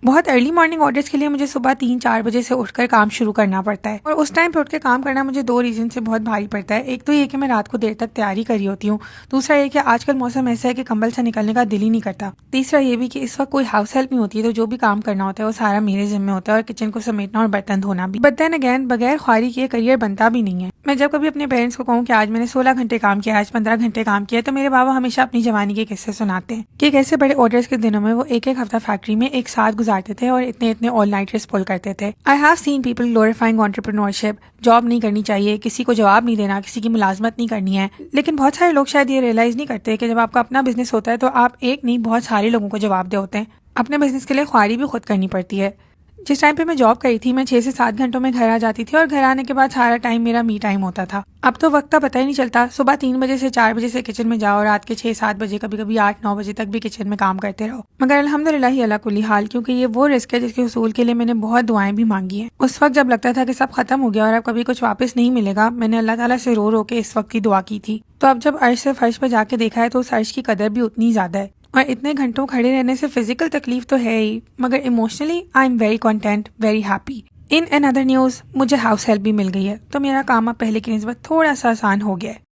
बहुत early morning orders के लिए मुझे सुबह 3-4 बजे से उठकर काम शुरू करना पड़ता है और उस टाइम पे उठ के काम करना मुझे 2 रीजन से बहुत भारी पड़ता है। एक तो ये कि मैं रात को देर तक तैयारी कर रही होती हूँ, दूसरा ये कि आजकल मौसम ऐसा है कि कंबल से निकलने का दिल ही नहीं करता, तीसरा ये भी कि इस वक्त कोई हाउस हेल्प नहीं होती है, तो जो भी काम करना होता है वो सारा मेरे जिम्मे होता है और किचन को समेटना और बर्तन धोना भी। बट देन अगेन बगैर ख्वारी के करियर बनता भी नहीं है। मैं जब कभी अपने पेरेंट्स को कहूँ कि आज मैंने 16 घंटे काम किया, आज 15 घंटे काम किया, तो मेरे बाबा हमेशा अपनी जवानी के किस्से सुनाते हैं कि कैसे बड़े ऑर्डर्स के दिनों में वो एक एक हफ्ता फैक्ट्री में एक साथ गुजारते थे और इतने ऑल नाइटर्स पुल करते थे। I have seen people glorifying entrepreneurship. Job नहीं करनी चाहिए, किसी को जवाब नहीं देना, किसी की मुलाजमत नहीं करनी है, लेकिन बहुत सारे लोग शायद ये रियलाइज नहीं करते कि जब आपका अपना बिजनेस होता है तो आप एक नहीं बहुत सारे लोगों को जवाब दे होते हैं। अपने बिजनेस के लिए ख्वारी भी खुद करनी पड़ती है। जिस टाइम पे मैं जॉब करी थी मैं 6 से 7 घंटों में घर आ जाती थी और घर आने के बाद सारा टाइम मेरा मी टाइम होता था। अब तो वक्त का पता ही नहीं चलता, सुबह 3 बजे से 4 बजे से किचन में जाओ, रात के 6-7 बजे, कभी कभी 8-9 बजे तक भी किचन में काम करते रहो। मगर अल्हम्दुलिल्लाह ही अला कुल्ली हाल, क्योंकि ये वो रिस्क है जिसके हुसूल के लिए मैंने बहुत दुआएं भी मांगी हैं। उस वक्त जब लगता था कि सब खत्म हो गया और अब कभी कुछ वापस नहीं मिलेगा, मैंने अल्लाह ताला से रो रो के इस वक्त की दुआ की थी। तो अब जब अर्श से फर्श पर जाके देखा है तो उस अर्श की कदर भी उतनी ज्यादा है। और इतने घंटों खड़े रहने से फिजिकल तकलीफ तो है ही, मगर emotionally I am very content, very happy. In and other news, मुझे हाउस हेल्प भी मिल गई है, तो मेरा काम अब पहले की निस्बत थोड़ा सा आसान हो गया है।